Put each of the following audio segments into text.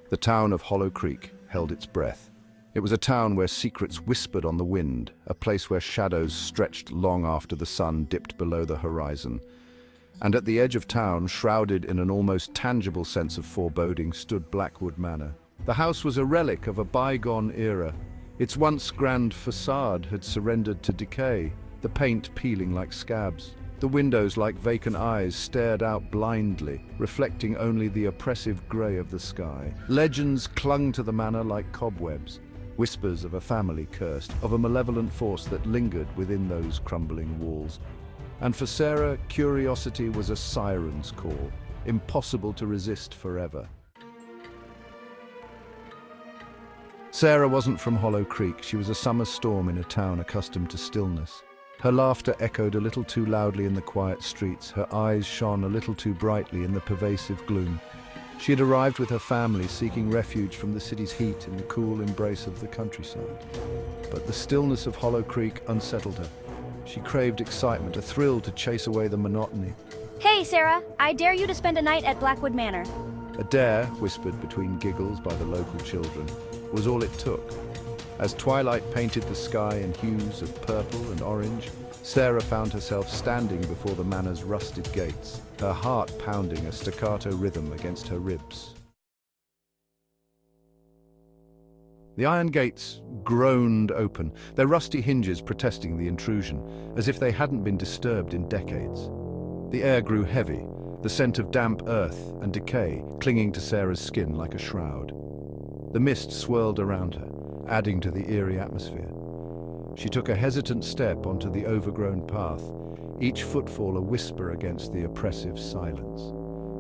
The town of Hollow Creek held its breath. It was a town where secrets whispered on the wind, a place where shadows stretched long after the sun dipped below the horizon. And at the edge of town, shrouded in an almost tangible sense of foreboding, stood Blackwood Manor. The house was a relic of a bygone era. Its once grand facade had surrendered to decay, the paint peeling like scabs. The windows, like vacant eyes, stared out blindly, reflecting only the oppressive grey of the sky. Legends clung to the manor like cobwebs, whispers of a family cursed, of a malevolent force that lingered within those crumbling walls. And for Sarah, curiosity was a siren's call, impossible to resist forever. Sarah wasn't from Hollow Creek. She was a summer storm in a town accustomed to stillness. Her laughter echoed a little too loudly in the quiet streets. Her eyes shone a little too brightly in the pervasive gloom. She had arrived with her family, seeking refuge from the city's heat in the cool embrace of the countryside. But the stillness of Hollow Creek unsettled her. She craved excitement, a thrill to chase away the monotony. Hey, Sarah, I dare you to spend a night at Blackwood Manor. A dare, whispered between giggles by the local children, was all it took. As twilight painted the sky in hues of purple and orange, Sarah found herself standing before the manor's rusted gates, her heart pounding a staccato rhythm against her ribs. The iron gates groaned open, their rusty hinges protesting the intrusion, as if they hadn't been disturbed in decades. The air grew heavy, the scent of damp earth and decay clinging to Sarah's skin like a shroud. The mist swirled around her, adding to the eerie atmosphere. She took a hesitant step onto the overgrown path, each footfall a whisper against the oppressive silence.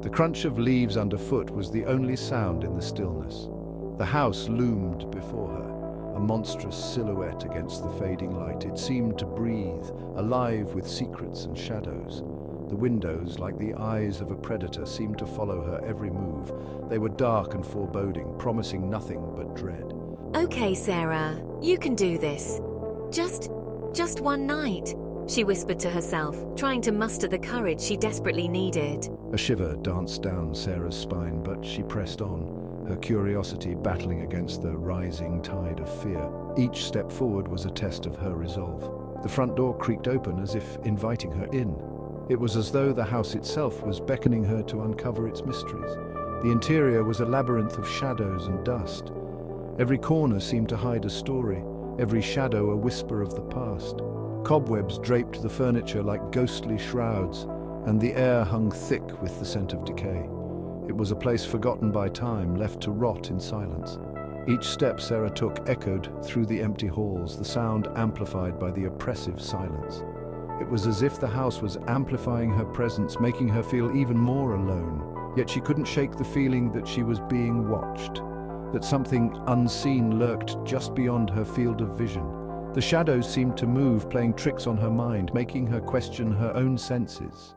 The crunch of leaves underfoot was the only sound in the stillness. The house loomed before her, a monstrous silhouette against the fading light. It seemed to breathe, alive with secrets and shadows. The windows, like the eyes of a predator, seemed to follow her every move. They were dark and foreboding, promising nothing but dread. Okay, Sarah, you can do this. Just one night, she whispered to herself, trying to muster the courage she desperately needed. A shiver danced down Sarah's spine, but she pressed on, her curiosity battling against the rising tide of fear. Each step forward was a test of her resolve. The front door creaked open as if inviting her in. It was as though the house itself was beckoning her to uncover its mysteries. The interior was a labyrinth of shadows and dust. Every corner seemed to hide a story, every shadow a whisper of the past. Cobwebs draped the furniture like ghostly shrouds, and the air hung thick with the scent of decay. It was a place forgotten by time, left to rot in silence. Each step Sarah took echoed through the empty halls, the sound amplified by the oppressive silence. It was as if the house was amplifying her presence, making her feel even more alone. Yet she couldn't shake the feeling that she was being watched, that something unseen lurked just beyond her field of vision. The shadows seemed to move, playing tricks on her mind, making her question her own senses.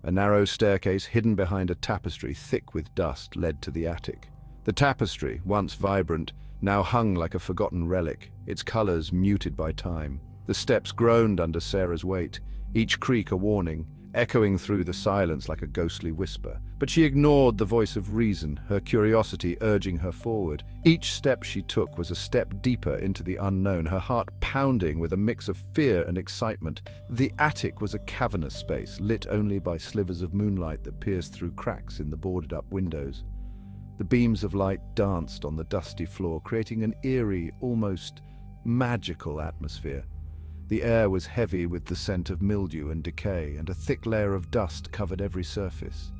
A narrow staircase hidden behind a tapestry thick with dust led to the attic. The tapestry, once vibrant, now hung like a forgotten relic, its colors muted by time. The steps groaned under Sarah's weight, each creak a warning, echoing through the silence like a ghostly whisper. But she ignored the voice of reason, her curiosity urging her forward. Each step she took was a step deeper into the unknown, her heart pounding with a mix of fear and excitement. The attic was a cavernous space, lit only by slivers of moonlight that pierced through cracks in the boarded-up windows. The beams of light danced on the dusty floor, creating an eerie, almost magical atmosphere. The air was heavy with the scent of mildew and decay, and a thick layer of dust covered every surface.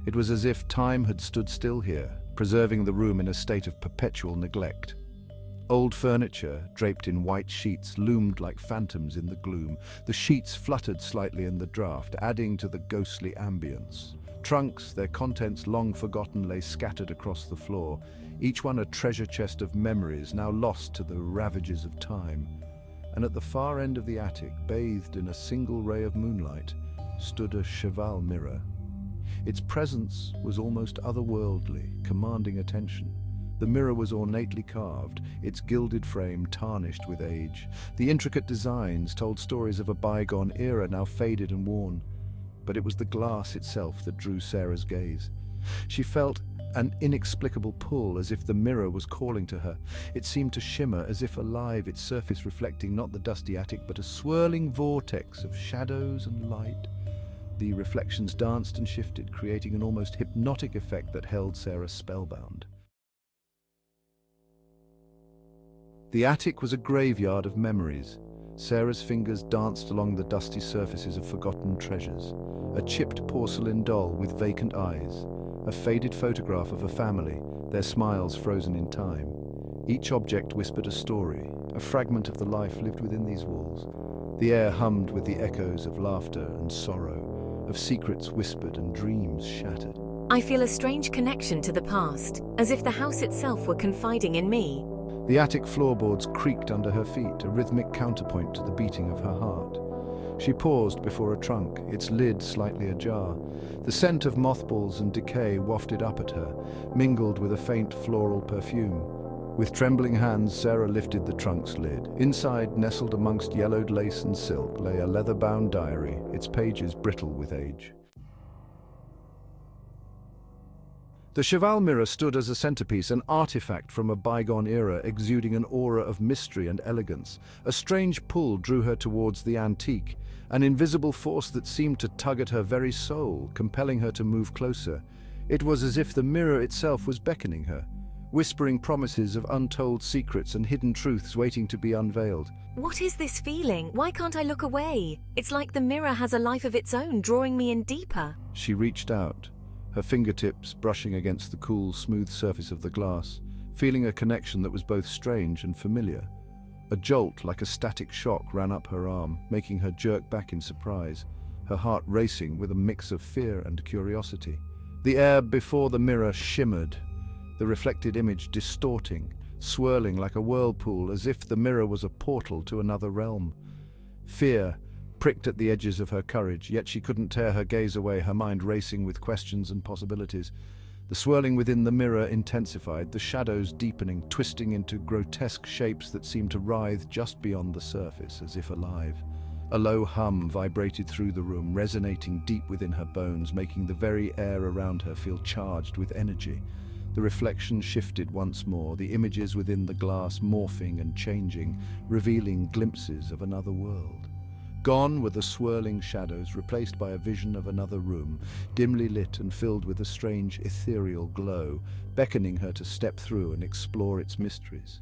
It was as if time had stood still here, preserving the room in a state of perpetual neglect. Old furniture, draped in white sheets, loomed like phantoms in the gloom. The sheets fluttered slightly in the draught, adding to the ghostly ambience. Trunks, their contents long forgotten, lay scattered across the floor, each one a treasure chest of memories now lost to the ravages of time. And at the far end of the attic, bathed in a single ray of moonlight, stood a cheval mirror. Its presence was almost otherworldly, commanding attention. The mirror was ornately carved, its gilded frame tarnished with age. The intricate designs told stories of a bygone era, now faded and worn. But it was the glass itself that drew Sarah's gaze. She felt an inexplicable pull, as if the mirror was calling to her. It seemed to shimmer, as if alive, its surface reflecting not the dusty attic, but a swirling vortex of shadows and light. The reflections danced and shifted, creating an almost hypnotic effect that held Sarah spellbound. The attic was a graveyard of memories. Sarah's fingers danced along the dusty surfaces of forgotten treasures. A chipped porcelain doll with vacant eyes. A faded photograph of a family, their smiles frozen in time. Each object whispered a story, a fragment of the life lived within these walls. The air hummed with the echoes of laughter and sorrow, of secrets whispered and dreams shattered. I feel a strange connection to the past, as if the house itself were confiding in me. The attic floorboards creaked under her feet, a rhythmic counterpoint to the beating of her heart. She paused before a trunk, its lid slightly ajar. The scent of mothballs and decay wafted up at her, mingled with a faint floral perfume. With trembling hands, Sarah lifted the trunk's lid. Inside, nestled amongst yellowed lace and silk, lay a leather-bound diary, its pages brittle with age. The cheval mirror stood as a centerpiece, an artifact from a bygone era, exuding an aura of mystery and elegance. A strange pull drew her towards the antique, an invisible force that seemed to tug at her very soul, compelling her to move closer. It was as if the mirror itself was beckoning her, whispering promises of untold secrets and hidden truths waiting to be unveiled. What is this feeling? Why can't I look away? It's like the mirror has a life of its own, drawing me in deeper. She reached out, her fingertips brushing against the cool, smooth surface of the glass, feeling a connection that was both strange and familiar. A jolt like a static shock ran up her arm, making her jerk back in surprise, her heart racing with a mix of fear and curiosity. The air before the mirror shimmered, the reflected image distorting, swirling like a whirlpool, as if the mirror was a portal to another realm. Fear pricked at the edges of her courage, yet she couldn't tear her gaze away, her mind racing with questions and possibilities. The swirling within the mirror intensified, the shadows deepening, twisting into grotesque shapes that seemed to writhe just beyond the surface, as if alive. A low hum vibrated through the room, resonating deep within her bones, making the very air around her feel charged with energy. The reflection shifted once more, the images within the glass morphing and changing, revealing glimpses of another world. Gone were the swirling shadows, replaced by a vision of another room, dimly lit and filled with a strange ethereal glow, beckoning her to step through and explore its mysteries.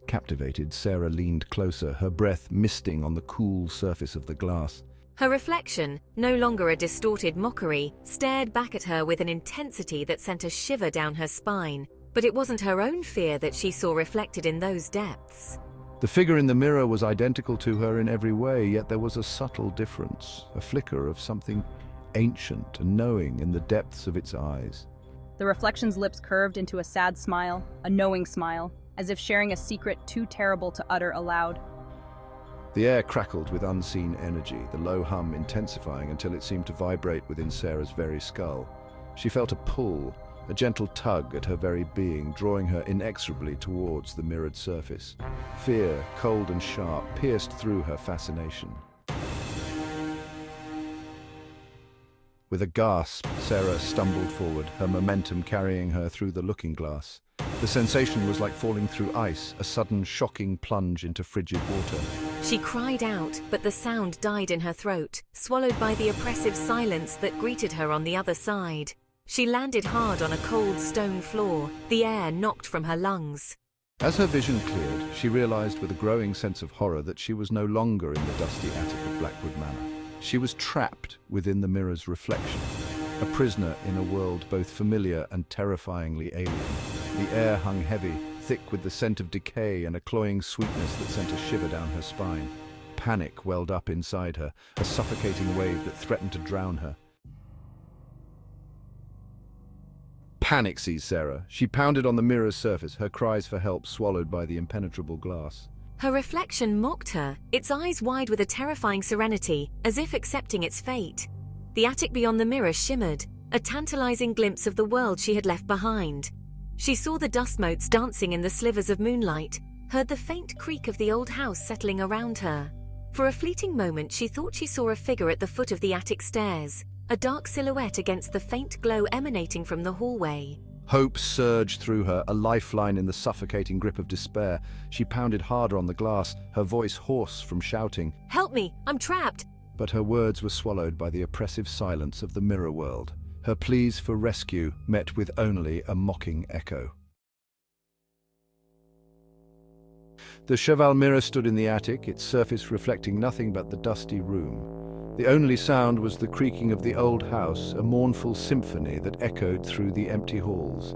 Captivated, Sarah leaned closer, her breath misting on the cool surface of the glass. Her reflection, no longer a distorted mockery, stared back at her with an intensity that sent a shiver down her spine. But it wasn't her own fear that she saw reflected in those depths. The figure in the mirror was identical to her in every way, yet there was a subtle difference, a flicker of something ancient and knowing in the depths of its eyes. The reflection's lips curved into a sad smile, a knowing smile, as if sharing a secret too terrible to utter aloud. The air crackled with unseen energy, the low hum intensifying until it seemed to vibrate within Sarah's very skull. She felt a pull, a gentle tug at her very being, drawing her inexorably towards the mirrored surface. Fear, cold and sharp, pierced through her fascination. With a gasp, Sarah stumbled forward, her momentum carrying her through the looking glass. The sensation was like falling through ice, a sudden, shocking plunge into frigid water. She cried out, but the sound died in her throat, swallowed by the oppressive silence that greeted her on the other side. She landed hard on a cold stone floor, the air knocked from her lungs. As her vision cleared, she realized with a growing sense of horror that she was no longer in the dusty attic of Blackwood Manor. She was trapped within the mirror's reflection, a prisoner in a world both familiar and terrifyingly alien. The air hung heavy, thick with the scent of decay and a cloying sweetness that sent a shiver down her spine. Panic welled up inside her, a suffocating wave that threatened to drown her. Panic seized Sarah. She pounded on the mirror's surface, her cries for help swallowed by the impenetrable glass. Her reflection mocked her, its eyes wide with a terrifying serenity, as if accepting its fate. The attic beyond the mirror shimmered, a tantalizing glimpse of the world she had left behind. She saw the dust motes dancing in the slivers of moonlight, heard the faint creak of the old house settling around her. For a fleeting moment she thought she saw a figure at the foot of the attic stairs, a dark silhouette against the faint glow emanating from the hallway. Hope surged through her, a lifeline in the suffocating grip of despair. She pounded harder on the glass, her voice hoarse from shouting. "Help me! I'm trapped!" But her words were swallowed by the oppressive silence of the mirror world. Her pleas for rescue met with only a mocking echo. The cheval mirror stood in the attic, its surface reflecting nothing but the dusty room. The only sound was the creaking of the old house, a mournful symphony that echoed through the empty halls.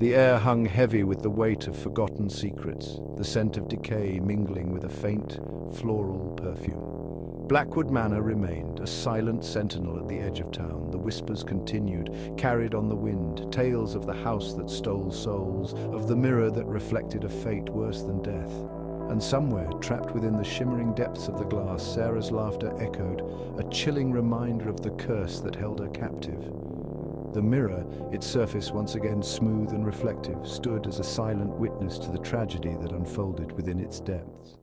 The air hung heavy with the weight of forgotten secrets, the scent of decay mingling with a faint, floral perfume. Blackwood Manor remained, a silent sentinel at the edge of town. The whispers continued, carried on the wind, tales of the house that stole souls, of the mirror that reflected a fate worse than death. And somewhere, trapped within the shimmering depths of the glass, Sarah's laughter echoed, a chilling reminder of the curse that held her captive. The mirror, its surface once again smooth and reflective, stood as a silent witness to the tragedy that unfolded within its depths.